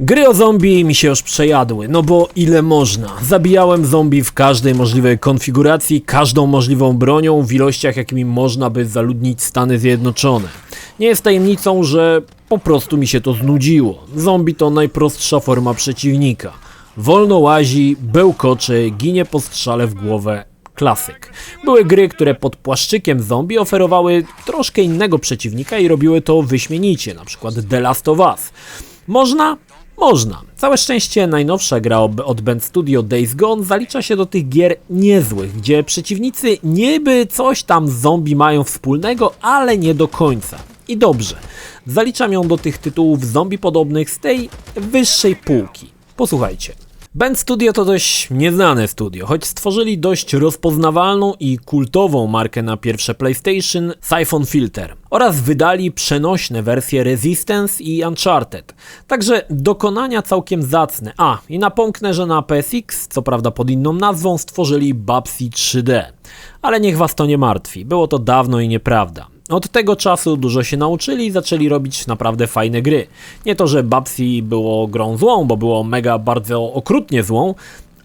Gry o zombie mi się już przejadły, no bo ile można. Zabijałem zombie w każdej możliwej konfiguracji, każdą możliwą bronią, w ilościach jakimi można by zaludnić Stany Zjednoczone. Nie jest tajemnicą, że po prostu mi się to znudziło. Zombie to najprostsza forma przeciwnika. Wolno łazi, bełkocze, ginie po strzale w głowę. Klasyk. Były gry, które pod płaszczykiem zombie oferowały troszkę innego przeciwnika i robiły to wyśmienicie, na przykład The Last of Us. Można? Można. Całe szczęście najnowsza gra od Bend Studio Days Gone zalicza się do tych gier niezłych, gdzie przeciwnicy niby coś tam z zombie mają wspólnego, ale nie do końca. I dobrze. Zaliczam ją do tych tytułów zombie podobnych z tej wyższej półki. Posłuchajcie. Bend Studio to dość nieznane studio, choć stworzyli dość rozpoznawalną i kultową markę na pierwsze PlayStation Siphon Filter oraz wydali przenośne wersje Resistance i Uncharted. Także dokonania całkiem zacne. I napomknę, że na PSX, co prawda pod inną nazwą, stworzyli Babsy 3D. Ale niech was to nie martwi, było to dawno i nieprawda. Od tego czasu dużo się nauczyli i zaczęli robić naprawdę fajne gry. Nie to, że Babsy było grą złą, bo było mega bardzo okrutnie złą,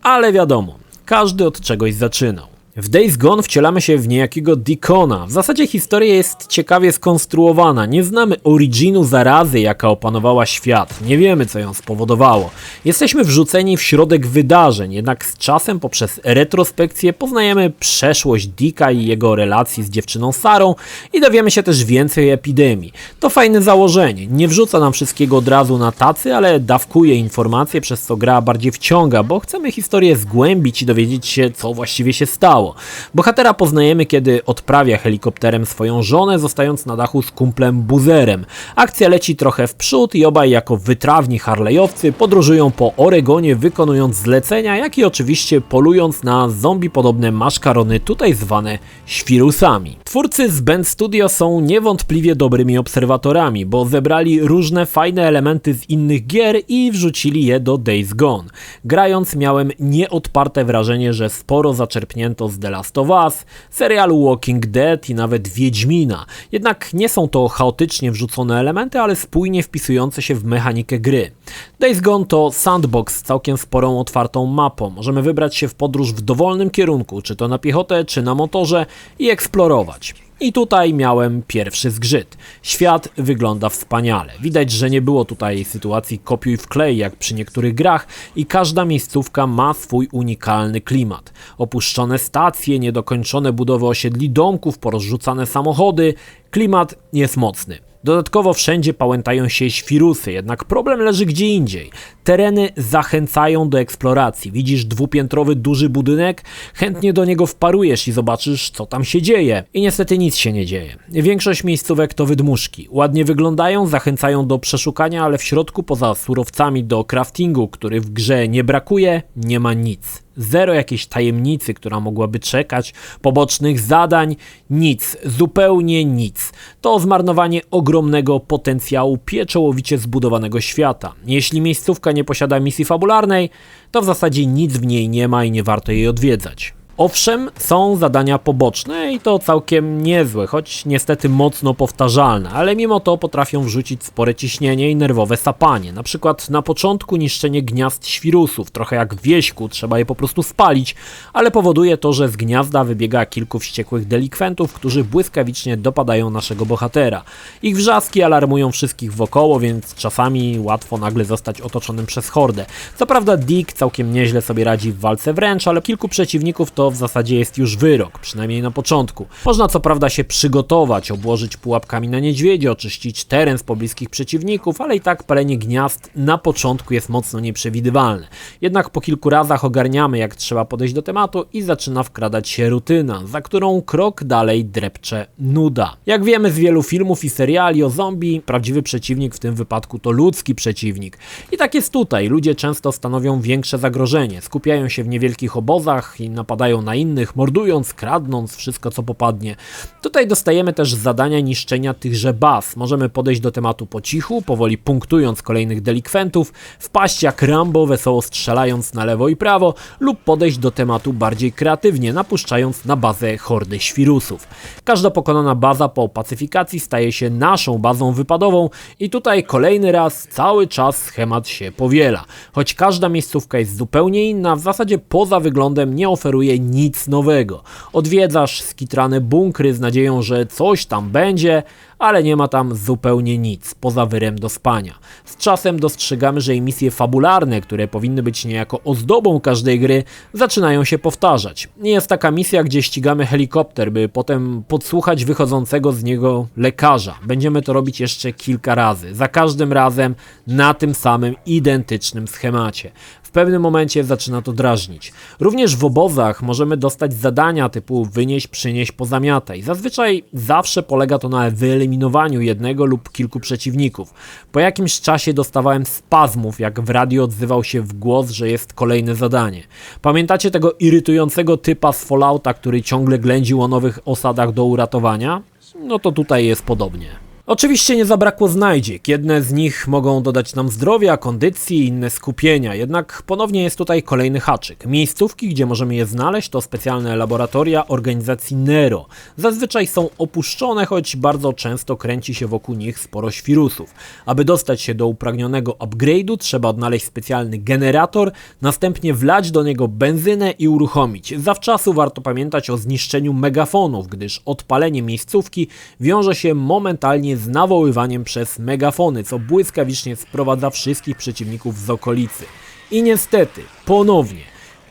ale wiadomo, każdy od czegoś zaczynał. W Days Gone wcielamy się w niejakiego Deacona. W zasadzie historia jest ciekawie skonstruowana. Nie znamy originu zarazy, jaka opanowała świat. Nie wiemy, co ją spowodowało. Jesteśmy wrzuceni w środek wydarzeń, jednak z czasem poprzez retrospekcję poznajemy przeszłość Deaka i jego relacji z dziewczyną Sarą i dowiemy się też więcej o epidemii. To fajne założenie. Nie wrzuca nam wszystkiego od razu na tacy, ale dawkuje informacje, przez co gra bardziej wciąga, bo chcemy historię zgłębić i dowiedzieć się, co właściwie się stało. Bohatera poznajemy, kiedy odprawia helikopterem swoją żonę, zostając na dachu z kumplem Buzerem. Akcja leci trochę w przód i obaj jako wytrawni harlejowcy podróżują po Oregonie, wykonując zlecenia, jak i oczywiście polując na zombie podobne maszkarony, tutaj zwane świrusami. Twórcy z Bend Studio są niewątpliwie dobrymi obserwatorami, bo zebrali różne fajne elementy z innych gier i wrzucili je do Days Gone. Grając miałem nieodparte wrażenie, że sporo zaczerpnięto z The Last of Us, serialu Walking Dead i nawet Wiedźmina. Jednak nie są to chaotycznie wrzucone elementy, ale spójnie wpisujące się w mechanikę gry. Days Gone to sandbox z całkiem sporą otwartą mapą. Możemy wybrać się w podróż w dowolnym kierunku, czy to na piechotę, czy na motorze i eksplorować. I tutaj miałem pierwszy zgrzyt. Świat wygląda wspaniale. Widać, że nie było tutaj sytuacji kopiuj wklej jak przy niektórych grach i każda miejscówka ma swój unikalny klimat. Opuszczone stacje, niedokończone budowy osiedli domków, porozrzucane samochody. Klimat jest mocny. Dodatkowo wszędzie pałętają się świrusy, jednak problem leży gdzie indziej. Tereny zachęcają do eksploracji. Widzisz dwupiętrowy duży budynek, chętnie do niego wparujesz i zobaczysz, co tam się dzieje. I niestety nic się nie dzieje. Większość miejscówek to wydmuszki. Ładnie wyglądają, zachęcają do przeszukania, ale w środku poza surowcami do craftingu, który w grze nie brakuje, nie ma nic. Zero jakiejś tajemnicy, która mogłaby czekać, pobocznych zadań, nic, zupełnie nic. To zmarnowanie ogromnego potencjału pieczołowicie zbudowanego świata. Jeśli miejscówka nie posiada misji fabularnej, to w zasadzie nic w niej nie ma i nie warto jej odwiedzać. Owszem, są zadania poboczne i to całkiem niezłe, choć niestety mocno powtarzalne, ale mimo to potrafią wrzucić spore ciśnienie i nerwowe sapanie. Na przykład na początku niszczenie gniazd świrusów, trochę jak w Wieśku, trzeba je po prostu spalić, ale powoduje to, że z gniazda wybiega kilku wściekłych delikwentów, którzy błyskawicznie dopadają naszego bohatera. Ich wrzaski alarmują wszystkich wokoło, więc czasami łatwo nagle zostać otoczonym przez hordę. Co prawda Dick całkiem nieźle sobie radzi w walce wręcz, ale kilku przeciwników to w zasadzie jest już wyrok, przynajmniej na początku. Można co prawda się przygotować, obłożyć pułapkami na niedźwiedzie, oczyścić teren z pobliskich przeciwników, ale i tak palenie gniazd na początku jest mocno nieprzewidywalne. Jednak po kilku razach ogarniamy, jak trzeba podejść do tematu i zaczyna wkradać się rutyna, za którą krok dalej drepcze nuda. Jak wiemy z wielu filmów i seriali o zombie, prawdziwy przeciwnik w tym wypadku to ludzki przeciwnik. I tak jest tutaj. Ludzie często stanowią większe zagrożenie, skupiają się w niewielkich obozach i napadają napadają na innych, mordując, kradnąc wszystko co popadnie. Tutaj dostajemy też zadania niszczenia tychże baz. Możemy podejść do tematu po cichu, powoli punktując kolejnych delikwentów, wpaść jak Rambo, wesoło strzelając na lewo i prawo, lub podejść do tematu bardziej kreatywnie, napuszczając na bazę hordy świrusów. Każda pokonana baza po pacyfikacji staje się naszą bazą wypadową i tutaj kolejny raz cały czas schemat się powiela. Choć każda miejscówka jest zupełnie inna, w zasadzie poza wyglądem nie oferuje nic nowego. Odwiedzasz skitrane bunkry z nadzieją, że coś tam będzie, ale nie ma tam zupełnie nic, poza wyrem do spania. Z czasem dostrzegamy, że misje fabularne, które powinny być niejako ozdobą każdej gry, zaczynają się powtarzać. Jest taka misja, gdzie ścigamy helikopter, by potem podsłuchać wychodzącego z niego lekarza. Będziemy to robić jeszcze kilka razy, za każdym razem na tym samym identycznym schemacie. W pewnym momencie zaczyna to drażnić. Również w obozach możemy dostać zadania typu wynieś, przynieś, pozamiataj. Zazwyczaj zawsze polega to na wyeliminowaniu jednego lub kilku przeciwników. Po jakimś czasie dostawałem spazmów, jak w radiu odzywał się w głos, że jest kolejne zadanie. Pamiętacie tego irytującego typa z Fallouta, który ciągle ględził o nowych osadach do uratowania? No to tutaj jest podobnie. Oczywiście nie zabrakło znajdziek, jedne z nich mogą dodać nam zdrowia, kondycji, inne skupienia, jednak ponownie jest tutaj kolejny haczyk. Miejscówki, gdzie możemy je znaleźć, to specjalne laboratoria organizacji Nero. Zazwyczaj są opuszczone, choć bardzo często kręci się wokół nich sporo świrusów. Aby dostać się do upragnionego upgrade'u, trzeba odnaleźć specjalny generator, następnie wlać do niego benzynę i uruchomić. Zawczasu warto pamiętać o zniszczeniu megafonów, gdyż odpalenie miejscówki wiąże się momentalnie z nawoływaniem przez megafony, co błyskawicznie sprowadza wszystkich przeciwników z okolicy. I niestety, ponownie,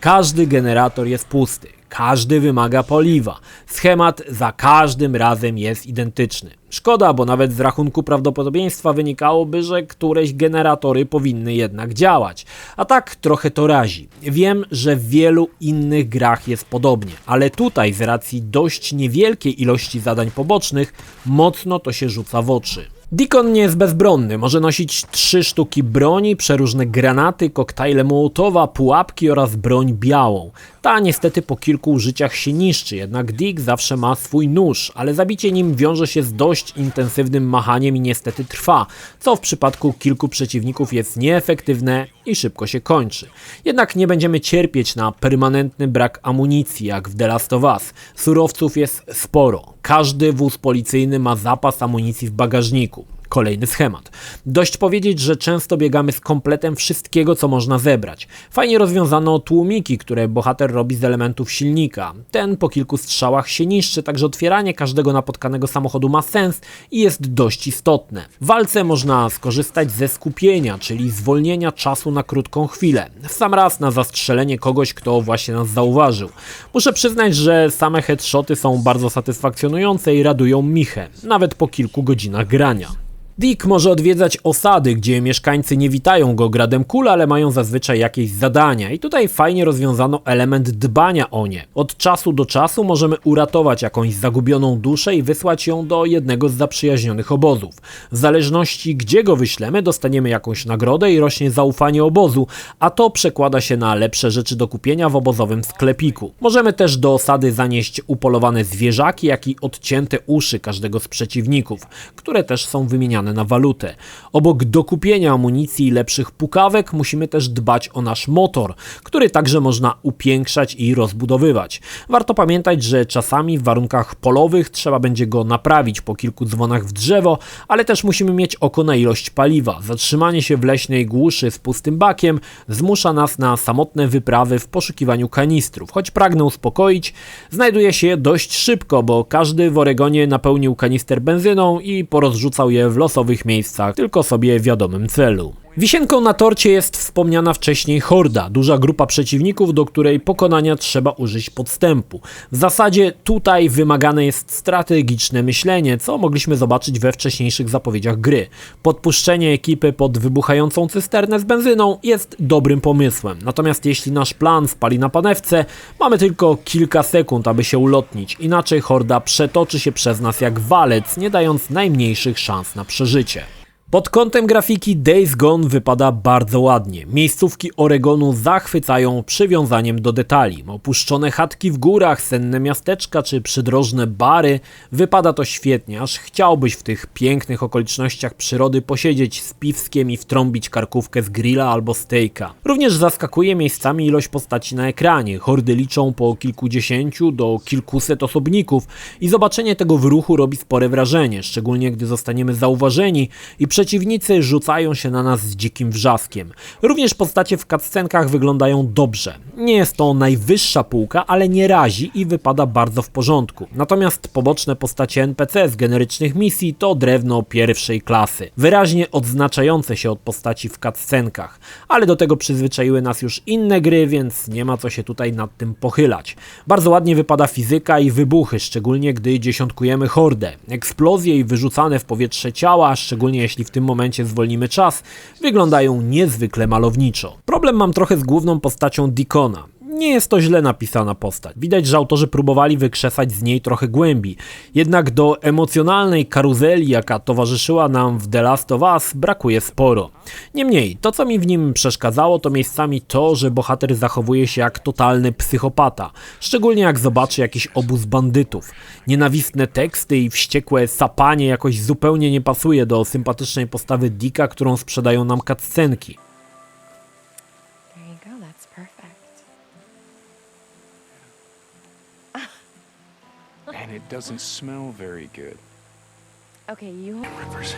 każdy generator jest pusty, każdy wymaga paliwa. Schemat za każdym razem jest identyczny. Szkoda, bo nawet z rachunku prawdopodobieństwa wynikałoby, że któreś generatory powinny jednak działać. A tak trochę to razi. Wiem, że w wielu innych grach jest podobnie, ale tutaj z racji dość niewielkiej ilości zadań pobocznych mocno to się rzuca w oczy. Deacon nie jest bezbronny, może nosić 3 sztuki broni, przeróżne granaty, koktajle Mołotowa, pułapki oraz broń białą. Ta niestety po kilku użyciach się niszczy, jednak Dick zawsze ma swój nóż, ale zabicie nim wiąże się z dość intensywnym machaniem i niestety trwa, co w przypadku kilku przeciwników jest nieefektywne i szybko się kończy. Jednak nie będziemy cierpieć na permanentny brak amunicji jak w The Last of Us. Surowców jest sporo. Każdy wóz policyjny ma zapas amunicji w bagażniku. Kolejny schemat. Dość powiedzieć, że często biegamy z kompletem wszystkiego, co można zebrać. Fajnie rozwiązano tłumiki, które bohater robi z elementów silnika. Ten po kilku strzałach się niszczy, także otwieranie każdego napotkanego samochodu ma sens i jest dość istotne. W walce można skorzystać ze skupienia, czyli zwolnienia czasu na krótką chwilę. W sam raz na zastrzelenie kogoś, kto właśnie nas zauważył. Muszę przyznać, że same headshoty są bardzo satysfakcjonujące i radują michę, nawet po kilku godzinach grania. Dick może odwiedzać osady, gdzie mieszkańcy nie witają go gradem kul, ale mają zazwyczaj jakieś zadania i tutaj fajnie rozwiązano element dbania o nie. Od czasu do czasu możemy uratować jakąś zagubioną duszę i wysłać ją do jednego z zaprzyjaźnionych obozów. W zależności gdzie go wyślemy, dostaniemy jakąś nagrodę i rośnie zaufanie obozu, a to przekłada się na lepsze rzeczy do kupienia w obozowym sklepiku. Możemy też do osady zanieść upolowane zwierzaki, jak i odcięte uszy każdego z przeciwników, które też są wymieniane na walutę. Obok dokupienia amunicji i lepszych pukawek musimy też dbać o nasz motor, który także można upiększać i rozbudowywać. Warto pamiętać, że czasami w warunkach polowych trzeba będzie go naprawić po kilku dzwonach w drzewo, ale też musimy mieć oko na ilość paliwa. Zatrzymanie się w leśnej głuszy z pustym bakiem zmusza nas na samotne wyprawy w poszukiwaniu kanistrów. Choć pragnę uspokoić, znajduje się je dość szybko, bo każdy w Oregonie napełnił kanister benzyną i porozrzucał je w losowych miejscach, tylko sobie wiadomym celu. Wisienką na torcie jest wspomniana wcześniej horda, duża grupa przeciwników, do której pokonania trzeba użyć podstępu. W zasadzie tutaj wymagane jest strategiczne myślenie, co mogliśmy zobaczyć we wcześniejszych zapowiedziach gry. Podpuszczenie ekipy pod wybuchającą cysternę z benzyną jest dobrym pomysłem, natomiast jeśli nasz plan spali na panewce, mamy tylko kilka sekund, aby się ulotnić, inaczej horda przetoczy się przez nas jak walec, nie dając najmniejszych szans na przeżycie. Pod kątem grafiki Days Gone wypada bardzo ładnie. Miejscówki Oregonu zachwycają przywiązaniem do detali. Opuszczone chatki w górach, senne miasteczka czy przydrożne bary. Wypada to świetnie, aż chciałbyś w tych pięknych okolicznościach przyrody posiedzieć z piwskiem i wtrąbić karkówkę z grilla albo stejka. Również zaskakuje miejscami ilość postaci na ekranie. Hordy liczą po kilkudziesięciu do kilkuset osobników i zobaczenie tego w ruchu robi spore wrażenie, szczególnie gdy zostaniemy zauważeni i przeciwnicy rzucają się na nas z dzikim wrzaskiem. Również postacie w cutscenkach wyglądają dobrze. Nie jest to najwyższa półka, ale nie razi i wypada bardzo w porządku. Natomiast poboczne postacie NPC z generycznych misji to drewno pierwszej klasy. Wyraźnie odznaczające się od postaci w cutscenkach. Ale do tego przyzwyczaiły nas już inne gry, więc nie ma co się tutaj nad tym pochylać. Bardzo ładnie wypada fizyka i wybuchy, szczególnie gdy dziesiątkujemy hordę. Eksplozje i wyrzucane w powietrze ciała, szczególnie jeśli w tym momencie zwolnimy czas, wyglądają niezwykle malowniczo. Problem mam trochę z główną postacią Deacona. Nie jest to źle napisana postać. Widać, że autorzy próbowali wykrzesać z niej trochę głębi. Jednak do emocjonalnej karuzeli, jaka towarzyszyła nam w The Last of Us, brakuje sporo. Niemniej, to co mi w nim przeszkadzało, to miejscami to, że bohater zachowuje się jak totalny psychopata. Szczególnie jak zobaczy jakiś obóz bandytów. Nienawistne teksty i wściekłe sapanie jakoś zupełnie nie pasuje do sympatycznej postawy Dicka, którą sprzedają nam cutscenki. There you go, that's perfect. And it doesn't smell very good. Okay, you Rivers,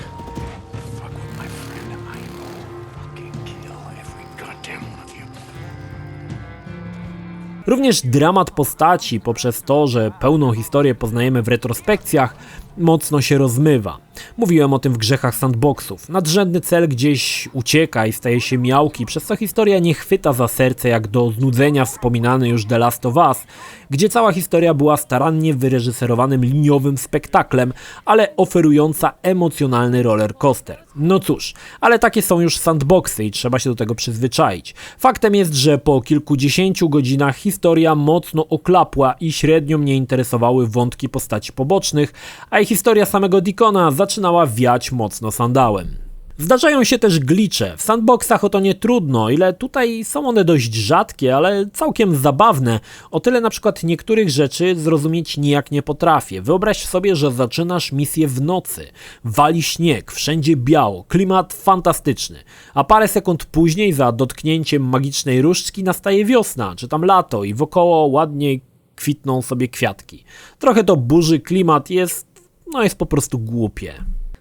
fuck with my friend, I will fucking kill every goddamn one of you. Również dramat postaci poprzez to, że pełną historię poznajemy w retrospekcjach, mocno się rozmywa. Mówiłem o tym w Grzechach Sandboxów. Nadrzędny cel gdzieś ucieka i staje się miałki, przez co historia nie chwyta za serce jak do znudzenia wspominany już The Last of Us, gdzie cała historia była starannie wyreżyserowanym liniowym spektaklem, ale oferująca emocjonalny roller coaster. No cóż, ale takie są już sandboxy i trzeba się do tego przyzwyczaić. Faktem jest, że po kilkudziesięciu godzinach historia mocno oklapła i średnio mnie interesowały wątki postaci pobocznych, a i historia samego Deacona zaczynała wiać mocno sandałem. Zdarzają się też glitche. W sandboxach o to nie trudno, ile tutaj są one dość rzadkie, ale całkiem zabawne. O tyle na przykład niektórych rzeczy zrozumieć nijak nie potrafię. Wyobraź sobie, że zaczynasz misję w nocy. Wali śnieg, wszędzie biało, klimat fantastyczny. A parę sekund później za dotknięciem magicznej różdżki nastaje wiosna, czy tam lato i wokoło ładnie kwitną sobie kwiatki. Trochę to burzy klimat, jest po prostu głupie.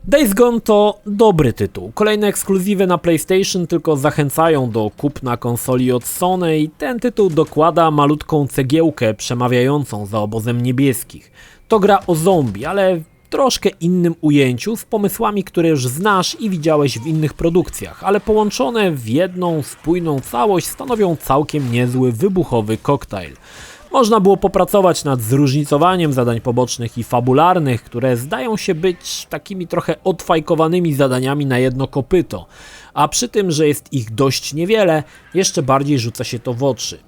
Days Gone to dobry tytuł. Kolejne ekskluzywy na PlayStation tylko zachęcają do kupna konsoli od Sony i ten tytuł dokłada malutką cegiełkę przemawiającą za obozem niebieskich. To gra o zombie, ale w troszkę innym ujęciu, z pomysłami, które już znasz i widziałeś w innych produkcjach, ale połączone w jedną spójną całość stanowią całkiem niezły wybuchowy koktajl. Można było popracować nad zróżnicowaniem zadań pobocznych i fabularnych, które zdają się być takimi trochę odfajkowanymi zadaniami na jedno kopyto, a przy tym, że jest ich dość niewiele, jeszcze bardziej rzuca się to w oczy.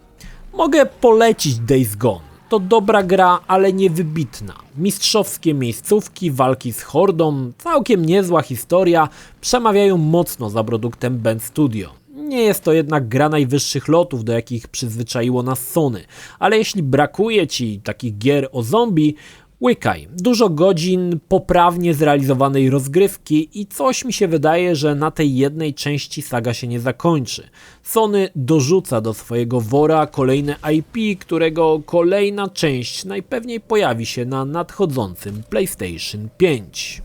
Mogę polecić Days Gone. To dobra gra, ale niewybitna. Mistrzowskie miejscówki, walki z hordą, całkiem niezła historia, przemawiają mocno za produktem Bend Studio. Nie jest to jednak gra najwyższych lotów, do jakich przyzwyczaiło nas Sony, ale jeśli brakuje Ci takich gier o zombie, łykaj. Dużo godzin poprawnie zrealizowanej rozgrywki i coś mi się wydaje, że na tej jednej części saga się nie zakończy. Sony dorzuca do swojego wora kolejne IP, którego kolejna część najpewniej pojawi się na nadchodzącym PlayStation 5.